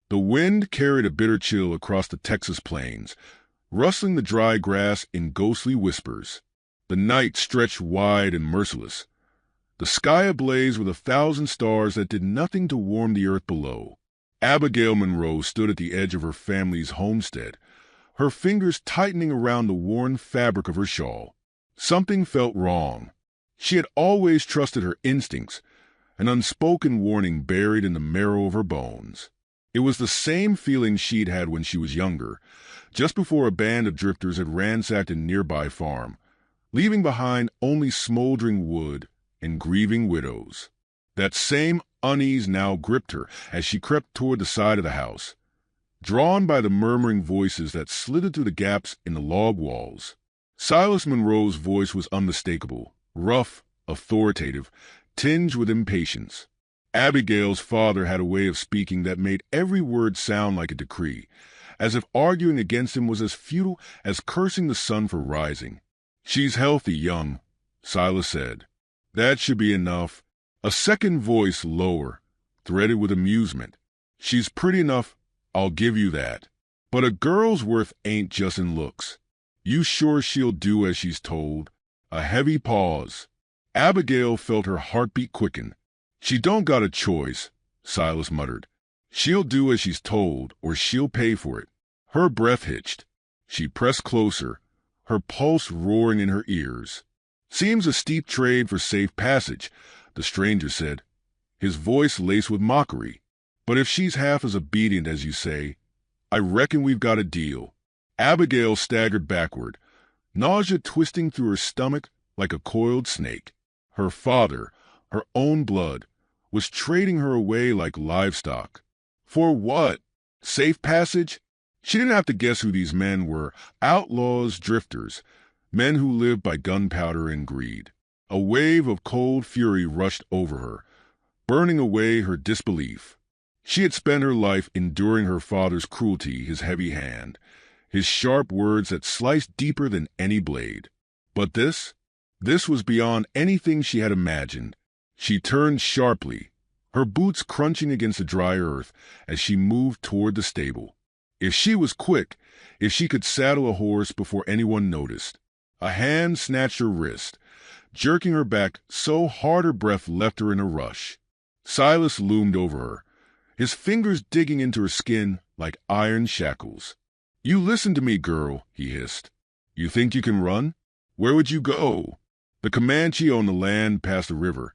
The wind carried a bitter chill across the Texas plains, rustling the dry grass in ghostly whispers. The night stretched wide and merciless, the sky ablaze with 1,000 stars that did nothing to warm the earth below. Abigail Monroe stood at the edge of her family's homestead, her fingers tightening around the worn fabric of her shawl. Something felt wrong. She had always trusted her instincts, an unspoken warning buried in the marrow of her bones. It was the same feeling she'd had when she was younger, just before a band of drifters had ransacked a nearby farm, leaving behind only smoldering wood and grieving widows. That same unease now gripped her as she crept toward the side of the house, drawn by the murmuring voices that slithered through the gaps in the log walls. Silas Monroe's voice was unmistakable, rough, authoritative, tinged with impatience. Abigail's father had a way of speaking that made every word sound like a decree, as if arguing against him was as futile as cursing the sun for rising. "She's healthy, young," Silas said. "That should be enough." A second voice, lower, threaded with amusement. "She's pretty enough, I'll give you that. But a girl's worth ain't just in looks. You sure she'll do as she's told?" A heavy pause. Abigail felt her heartbeat quicken. "She don't got a choice," Silas muttered. "She'll do as she's told, or she'll pay for it." Her breath hitched. She pressed closer, her pulse roaring in her ears. "Seems a steep trade for safe passage," the stranger said, his voice laced with mockery. "But if she's half as obedient as you say, I reckon we've got a deal." Abigail staggered backward, nausea twisting through her stomach like a coiled snake. Her father, her own blood, was trading her away like livestock. For what? Safe passage? She didn't have to guess who these men were. Outlaws, drifters, men who lived by gunpowder and greed. A wave of cold fury rushed over her, burning away her disbelief. She had spent her life enduring her father's cruelty, his heavy hand, his sharp words that sliced deeper than any blade. But this was beyond anything she had imagined. She turned sharply, her boots crunching against the dry earth as she moved toward the stable. If she was quick, if she could saddle a horse before anyone noticed. A hand snatched her wrist, jerking her back so hard her breath left her in a rush. Silas loomed over her, his fingers digging into her skin like iron shackles. "You listen to me, girl," he hissed. "You think you can run? Where would you go? The Comanche own the land past the river,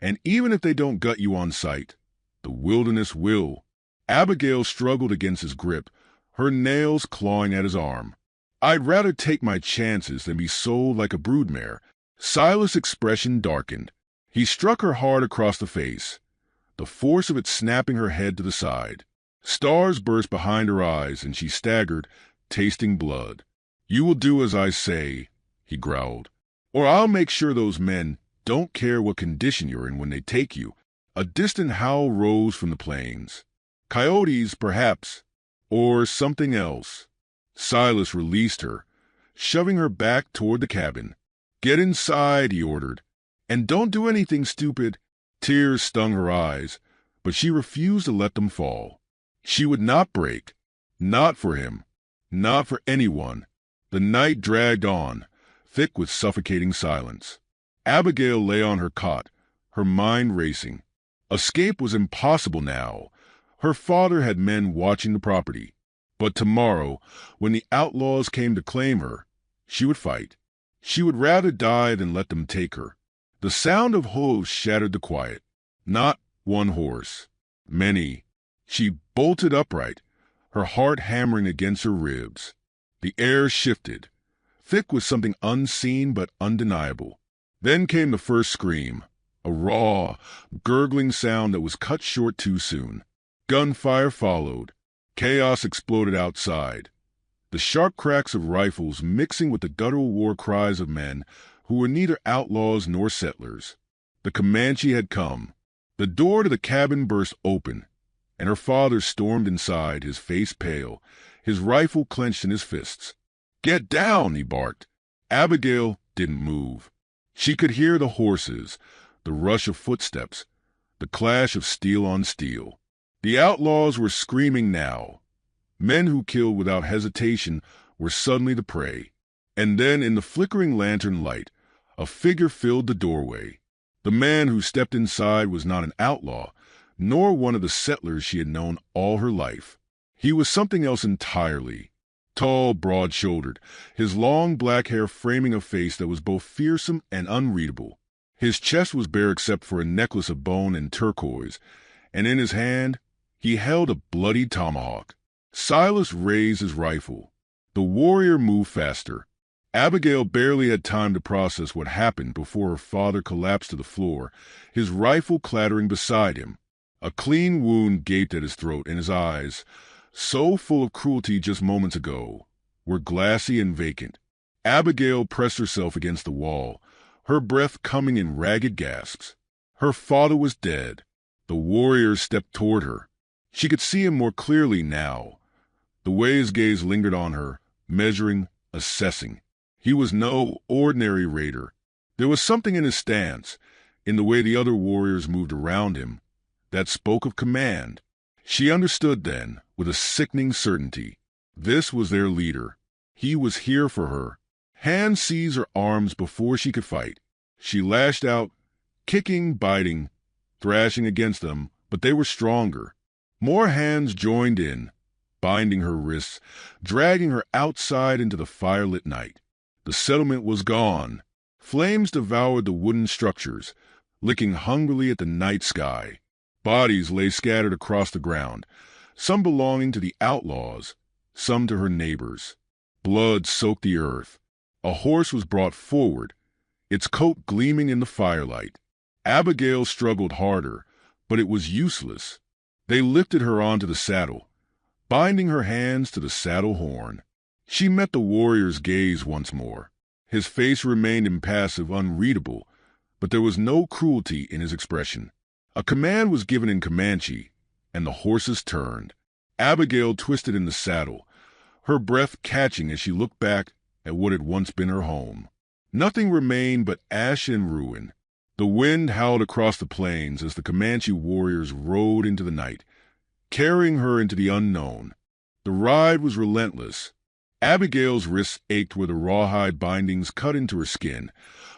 and even if they don't gut you on sight, the wilderness will." Abigail struggled against his grip, her nails clawing at his arm. "I'd rather take my chances than be sold like a broodmare." Silas' expression darkened. He struck her hard across the face, the force of it snapping her head to the side. Stars burst behind her eyes, and she staggered, tasting blood. "You will do as I say," he growled, "or I'll make sure those men don't care what condition you're in when they take you." A distant howl rose from the plains. Coyotes, perhaps, or something else. Silas released her, shoving her back toward the cabin. "Get inside," he ordered, "and don't do anything stupid." Tears stung her eyes, but she refused to let them fall. She would not break. Not for him. Not for anyone. The night dragged on, thick with suffocating silence. Abigail lay on her cot, her mind racing. Escape was impossible now. Her father had men watching the property. But tomorrow, when the outlaws came to claim her, she would fight. She would rather die than let them take her. The sound of hooves shattered the quiet. Not one horse. Many. She bolted upright, her heart hammering against her ribs. The air shifted, thick with something unseen but undeniable. Then came the first scream, a raw, gurgling sound that was cut short too soon. Gunfire followed. Chaos exploded outside, the sharp cracks of rifles mixing with the guttural war cries of men who were neither outlaws nor settlers. The Comanche had come. The door to the cabin burst open, and her father stormed inside, his face pale, his rifle clenched in his fists. "Get down!" he barked. Abigail didn't move. She could hear the horses, the rush of footsteps, the clash of steel on steel. The outlaws were screaming now. Men who killed without hesitation were suddenly the prey. And then, in the flickering lantern light, a figure filled the doorway. The man who stepped inside was not an outlaw, nor one of the settlers she had known all her life. He was something else entirely. Tall, broad-shouldered, his long black hair framing a face that was both fearsome and unreadable. His chest was bare except for a necklace of bone and turquoise, and in his hand he held a bloody tomahawk. Silas raised his rifle. The warrior moved faster. Abigail barely had time to process what happened before her father collapsed to the floor, his rifle clattering beside him. A clean wound gaped at his throat, and his eyes, so full of cruelty just moments ago, were glassy and vacant. Abigail pressed herself against the wall, her breath coming in ragged gasps. Her father was dead. The warrior stepped toward her. She could see him more clearly now, the way his gaze lingered on her, measuring, assessing. He was no ordinary raider. There was something in his stance, in the way the other warriors moved around him, that spoke of command. She understood then, with a sickening certainty. This was their leader. He was here for her. Hands seized her arms before she could fight. She lashed out, kicking, biting, thrashing against them, but they were stronger. More hands joined in, binding her wrists, dragging her outside into the firelit night. The settlement was gone. Flames devoured the wooden structures, licking hungrily at the night sky. Bodies lay scattered across the ground, some belonging to the outlaws, some to her neighbors. Blood soaked the earth. A horse was brought forward, its coat gleaming in the firelight. Abigail struggled harder, but it was useless. They lifted her onto the saddle, binding her hands to the saddle horn. She met the warrior's gaze once more. His face remained impassive, unreadable, but there was no cruelty in his expression. A command was given in Comanche, and the horses turned. Abigail twisted in the saddle, her breath catching as she looked back at what had once been her home. Nothing remained but ash and ruin. The wind howled across the plains as the Comanche warriors rode into the night, carrying her into the unknown. The ride was relentless. Abigail's wrists ached where the rawhide bindings cut into her skin,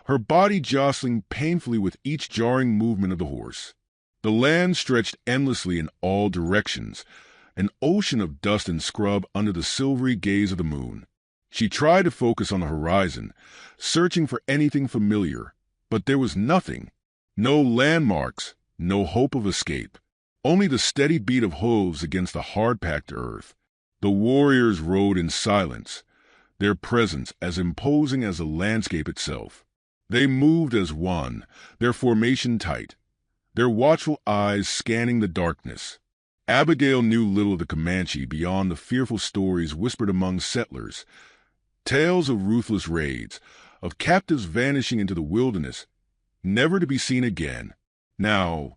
her body jostling painfully with each jarring movement of the horse. The land stretched endlessly in all directions, an ocean of dust and scrub under the silvery gaze of the moon. She tried to focus on the horizon, searching for anything familiar, but there was nothing. No landmarks, no hope of escape. Only the steady beat of hooves against the hard-packed earth. The warriors rode in silence, their presence as imposing as the landscape itself. They moved as one, their formation tight, their watchful eyes scanning the darkness. Abigail knew little of the Comanche beyond the fearful stories whispered among settlers, tales of ruthless raids, of captives vanishing into the wilderness, never to be seen again. Now,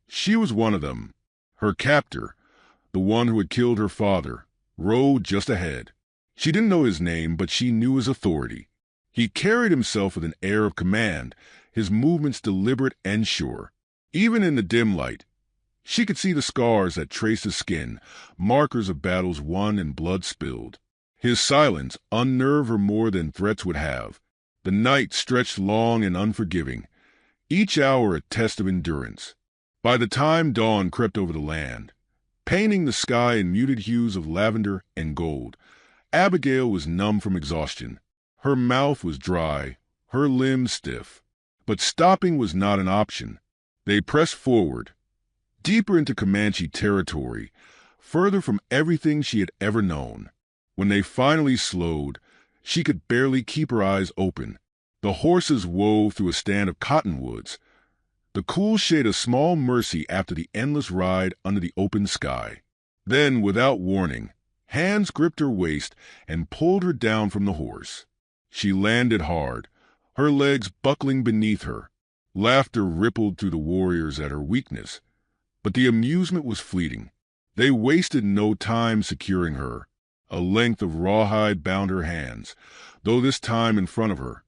she was one of them. Her captor, the one who had killed her father, rode just ahead. She didn't know his name, but she knew his authority. He carried himself with an air of command, his movements deliberate and sure. Even in the dim light, she could see the scars that traced his skin, markers of battles won and blood spilled. His silence unnerved her more than threats would have. The night stretched long and unforgiving, each hour a test of endurance. By the time dawn crept over the land, painting the sky in muted hues of lavender and gold, Abigail was numb from exhaustion. Her mouth was dry, her limbs stiff. But stopping was not an option. They pressed forward, deeper into Comanche territory, further from everything she had ever known. When they finally slowed, she could barely keep her eyes open. The horses wove through a stand of cottonwoods, the cool shade of small mercy after the endless ride under the open sky. Then, without warning, hands gripped her waist and pulled her down from the horse. She landed hard, her legs buckling beneath her. Laughter rippled through the warriors at her weakness, but the amusement was fleeting. They wasted no time securing her. A length of rawhide bound her hands, though this time in front of her,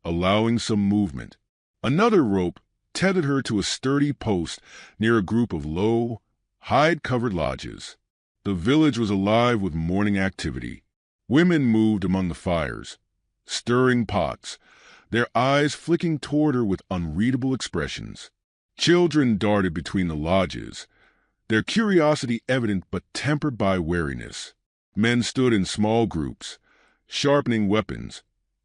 allowing some movement. Another rope tethered her to a sturdy post near a group of low, hide-covered lodges. The village was alive with morning activity. Women moved among the fires, stirring pots, their eyes flicking toward her with unreadable expressions. Children darted between the lodges, their curiosity evident but tempered by wariness. Men stood in small groups, sharpening weapons,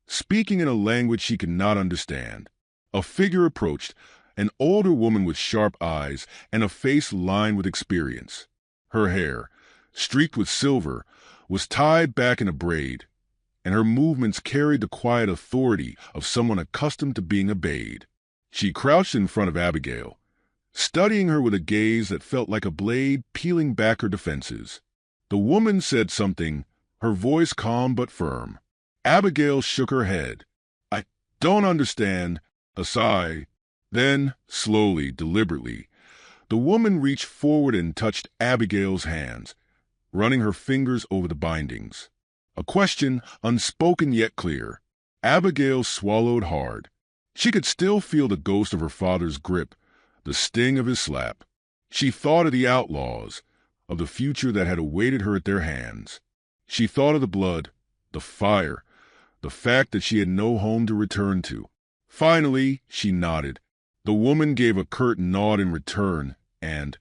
speaking in a language she could not understand. A figure approached, an older woman with sharp eyes and a face lined with experience. Her hair, streaked with silver, was tied back in a braid, and her movements carried the quiet authority of someone accustomed to being obeyed. She crouched in front of Abigail, studying her with a gaze that felt like a blade peeling back her defenses. The woman said something, her voice calm but firm. Abigail shook her head. "I don't understand." A sigh. Then, slowly, deliberately, the woman reached forward and touched Abigail's hands, running her fingers over the bindings. A question, unspoken yet clear. Abigail swallowed hard. She could still feel the ghost of her father's grip, the sting of his slap. She thought of the outlaws, of the future that had awaited her at their hands. She thought of the blood, the fire, the fact that she had no home to return to. Finally, she nodded. The woman gave a curt nod in return and,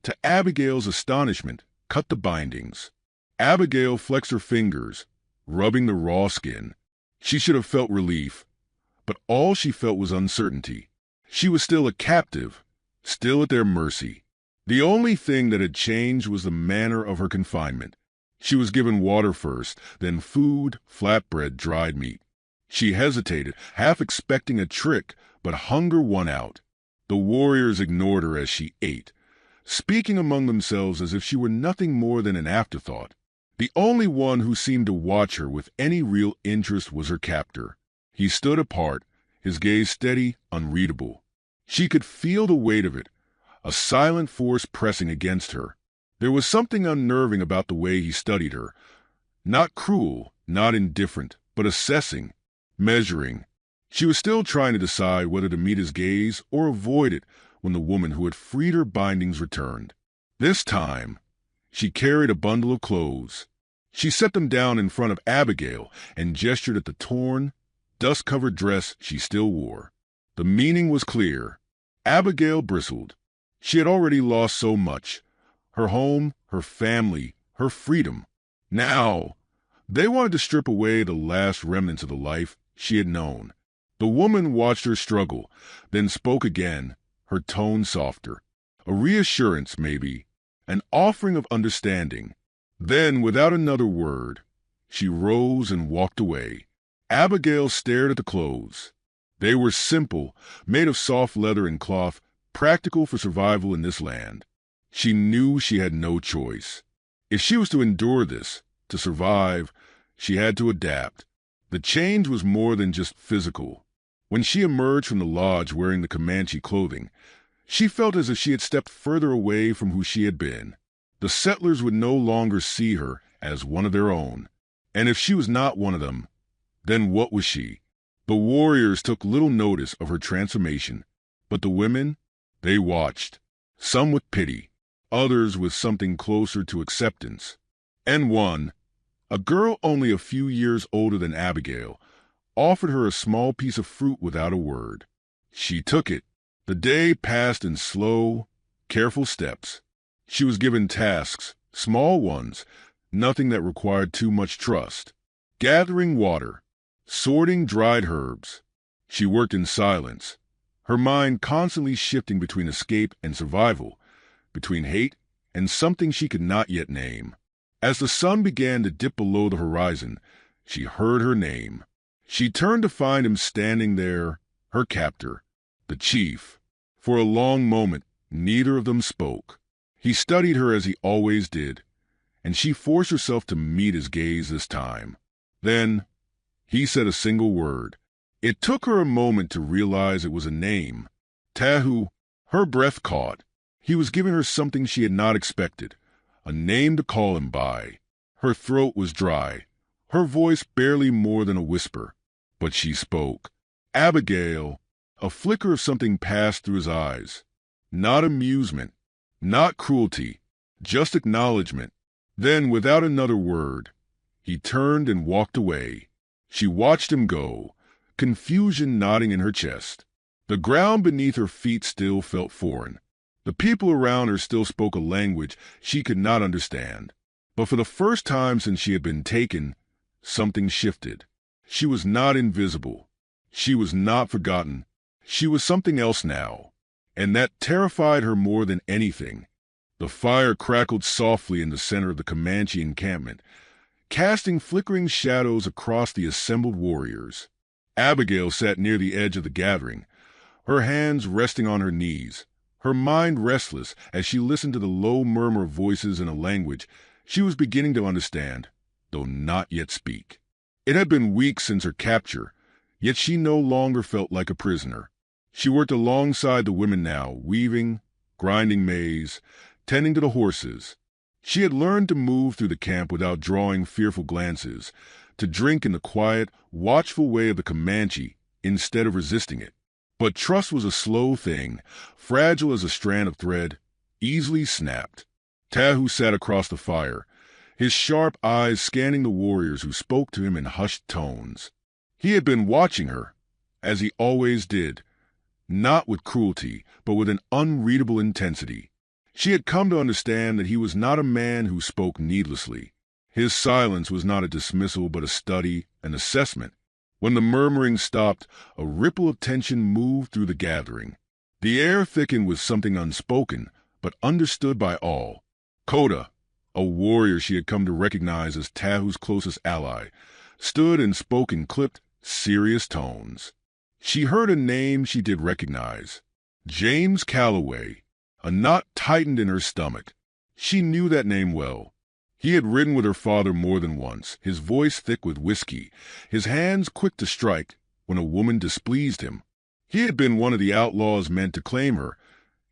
to Abigail's astonishment, cut the bindings. Abigail flexed her fingers, rubbing the raw skin. She should have felt relief, but all she felt was uncertainty. She was still a captive, still at their mercy. The only thing that had changed was the manner of her confinement. She was given water first, then food, flatbread, dried meat. She hesitated, half expecting a trick, but hunger won out. The warriors ignored her as she ate, speaking among themselves as if she were nothing more than an afterthought. The only one who seemed to watch her with any real interest was her captor. He stood apart, his gaze steady, unreadable. She could feel the weight of it, a silent force pressing against her. There was something unnerving about the way he studied her. Not cruel, not indifferent, but assessing, measuring. She was still trying to decide whether to meet his gaze or avoid it when the woman who had freed her bindings returned. This time, she carried a bundle of clothes. She set them down in front of Abigail and gestured at the torn, dust-covered dress she still wore. The meaning was clear. Abigail bristled. She had already lost so much. Her home, her family, her freedom. Now, they wanted to strip away the last remnants of the life she had known. The woman watched her struggle, then spoke again, her tone softer. A reassurance, maybe, an offering of understanding. Then, without another word, she rose and walked away. Abigail stared at the clothes. They were simple, made of soft leather and cloth, practical for survival in this land. She knew she had no choice. If she was to endure this, to survive, she had to adapt. The change was more than just physical. When she emerged from the lodge wearing the Comanche clothing, she felt as if she had stepped further away from who she had been. The settlers would no longer see her as one of their own. And if she was not one of them, then what was she? The warriors took little notice of her transformation, but the women, they watched, some with pity, others with something closer to acceptance. And one, a girl only a few years older than Abigail, offered her a small piece of fruit without a word. She took it. The day passed in slow, careful steps. She was given tasks, small ones, nothing that required too much trust. Gathering water, sorting dried herbs. She worked in silence, her mind constantly shifting between escape and survival, between hate and something she could not yet name. As the sun began to dip below the horizon, she heard her name. She turned to find him standing there, her captor, the chief. For a long moment, neither of them spoke. He studied her as he always did, and she forced herself to meet his gaze this time. Then, he said a single word. It took her a moment to realize it was a name. Tahu. Her breath caught. He was giving her something she had not expected, a name to call him by. Her throat was dry, her voice barely more than a whisper. But she spoke. Abigail. A flicker of something passed through his eyes. Not amusement, Not cruelty, just acknowledgement. Then, without another word, he turned and walked away. She watched him go, confusion knotting in her chest. The ground beneath her feet still felt foreign. The people around her still spoke a language she could not understand. But for the first time since she had been taken, something shifted. She was not invisible. She was not forgotten. She was something else now. And that terrified her more than anything. The fire crackled softly in the center of the Comanche encampment, casting flickering shadows across the assembled warriors. Abigail sat near the edge of the gathering, her hands resting on her knees, her mind restless as she listened to the low murmur of voices in a language she was beginning to understand, though not yet speak. It had been weeks since her capture, yet she no longer felt like a prisoner. She worked alongside the women now, weaving, grinding maize, tending to the horses. She had learned to move through the camp without drawing fearful glances, to drink in the quiet, watchful way of the Comanche instead of resisting it. But trust was a slow thing, fragile as a strand of thread, easily snapped. Tahu sat across the fire, his sharp eyes scanning the warriors who spoke to him in hushed tones. He had been watching her, as he always did, not with cruelty, but with an unreadable intensity. She had come to understand that he was not a man who spoke needlessly. His silence was not a dismissal, but a study, an assessment. When the murmuring stopped, a ripple of tension moved through the gathering. The air thickened with something unspoken, but understood by all. Koda, a warrior she had come to recognize as Tahu's closest ally, stood and spoke in clipped, serious tones. She heard a name she did recognize. James Calloway. A knot tightened in her stomach. She knew that name well. He had ridden with her father more than once, his voice thick with whiskey, his hands quick to strike when a woman displeased him. He had been one of the outlaws meant to claim her,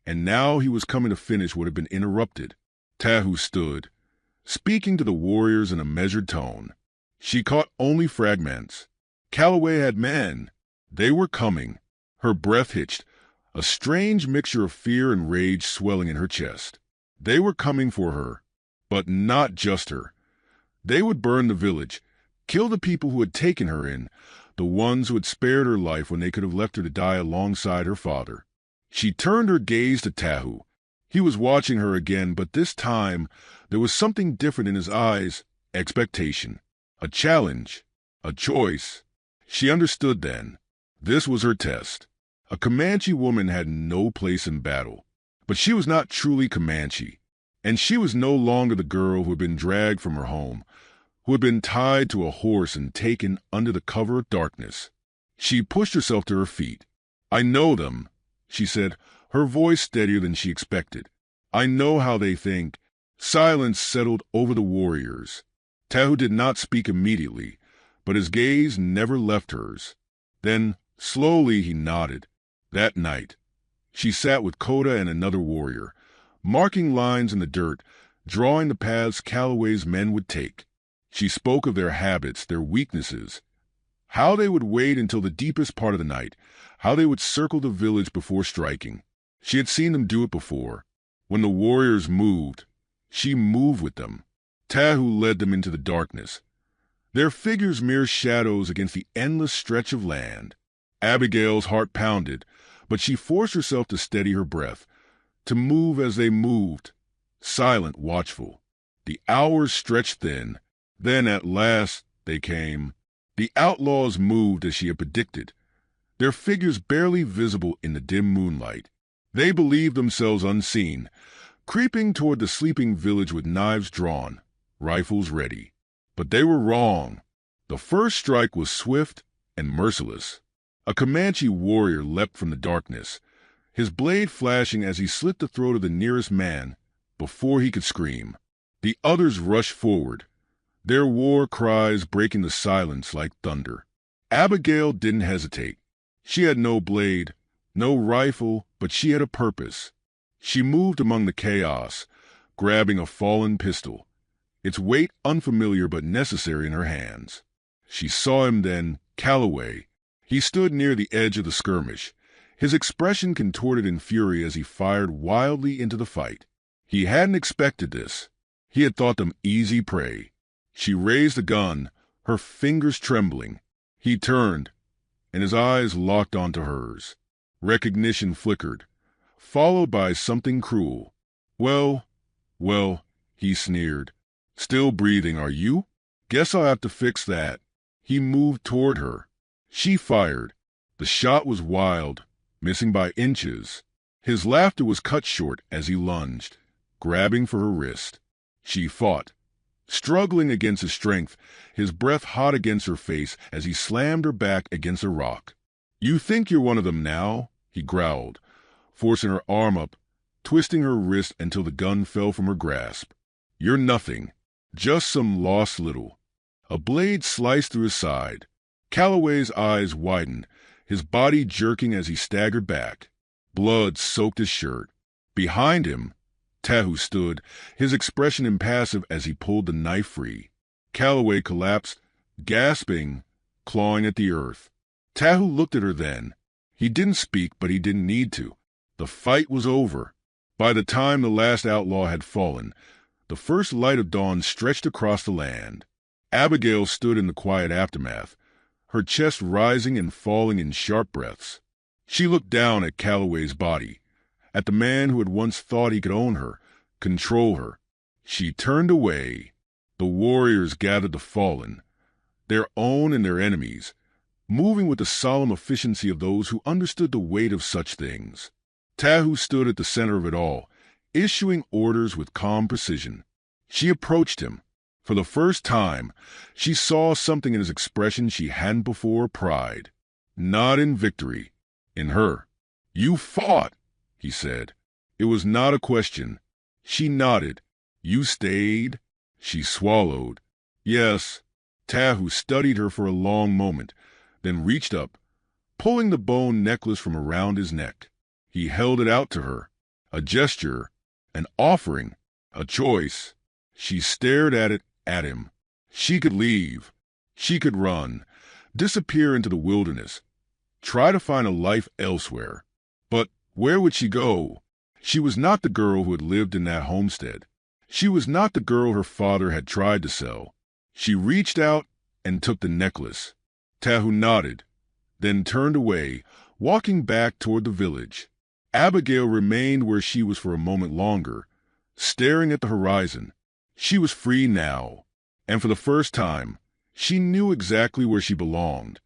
and now he was coming to finish what had been interrupted. Tahu stood, speaking to the warriors in a measured tone. She caught only fragments. Calloway had men. They were coming. Her breath hitched, a strange mixture of fear and rage swelling in her chest. They were coming for her, but not just her. They would burn the village, kill the people who had taken her in, the ones who had spared her life when they could have left her to die alongside her father. She turned her gaze to Tahu. He was watching her again, but this time there was something different in his eyes, expectation, a challenge, a choice. She understood then. This was her test. A Comanche woman had no place in battle, but she was not truly Comanche, and she was no longer the girl who had been dragged from her home, who had been tied to a horse and taken under the cover of darkness. She pushed herself to her feet. "I know them," she said, her voice steadier than she expected. "I know how they think." Silence settled over the warriors. Tahu did not speak immediately, but his gaze never left hers. Then, slowly, he nodded. That night, she sat with Koda and another warrior, marking lines in the dirt, drawing the paths Calloway's men would take. She spoke of their habits, their weaknesses, how they would wait until the deepest part of the night, how they would circle the village before striking. She had seen them do it before. When the warriors moved, she moved with them. Tahu led them into the darkness, their figures mere shadows against the endless stretch of land. Abigail's heart pounded, but she forced herself to steady her breath, to move as they moved, silent, watchful. The hours stretched thin. Then at last they came. The outlaws moved as she had predicted, their figures barely visible in the dim moonlight. They believed themselves unseen, creeping toward the sleeping village with knives drawn, rifles ready. But they were wrong. The first strike was swift and merciless. A Comanche warrior leapt from the darkness, his blade flashing as he slit the throat of the nearest man before he could scream. The others rushed forward, their war cries breaking the silence like thunder. Abigail didn't hesitate. She had no blade, no rifle, but she had a purpose. She moved among the chaos, grabbing a fallen pistol, its weight unfamiliar but necessary in her hands. She saw him then, Calloway. He stood near the edge of the skirmish, his expression contorted in fury as he fired wildly into the fight. He hadn't expected this. He had thought them easy prey. She raised the gun, her fingers trembling. He turned, and his eyes locked onto hers. Recognition flickered, followed by something cruel. Well, he sneered. Still breathing, are you? Guess I'll have to fix that. He moved toward her. She fired. The shot was wild, missing by inches. His laughter was cut short as he lunged, grabbing for her wrist. She fought, struggling against his strength, his breath hot against her face as he slammed her back against a rock. You think you're one of them now? He growled, forcing her arm up, twisting her wrist until the gun fell from her grasp. You're nothing, just some lost little. A blade sliced through his side. Calloway's eyes widened, his body jerking as he staggered back. Blood soaked his shirt. Behind him, Tahu stood, his expression impassive as he pulled the knife free. Calloway collapsed, gasping, clawing at the earth. Tahu looked at her then. He didn't speak, but he didn't need to. The fight was over. By the time the last outlaw had fallen, the first light of dawn stretched across the land. Abigail stood in the quiet aftermath, her chest rising and falling in sharp breaths. She looked down at Calloway's body, at the man who had once thought he could own her, control her. She turned away. The warriors gathered the fallen, their own and their enemies, moving with the solemn efficiency of those who understood the weight of such things. Tahu stood at the center of it all, issuing orders with calm precision. She approached him. For the first time, she saw something in his expression she hadn't before: pride. Not in victory, in her. You fought, he said. It was not a question. She nodded. You stayed? She swallowed. Yes. Tahu studied her for a long moment, then reached up, pulling the bone necklace from around his neck. He held it out to her, a gesture, an offering, a choice. She stared at him. She could leave. She could run, disappear into the wilderness, try to find a life elsewhere. But where would she go? She was not the girl who had lived in that homestead. She was not the girl her father had tried to sell. She reached out and took the necklace. Tahu nodded, then turned away, walking back toward the village. Abigail remained where she was for a moment longer, staring at the horizon. She was free now, and for the first time, she knew exactly where she belonged.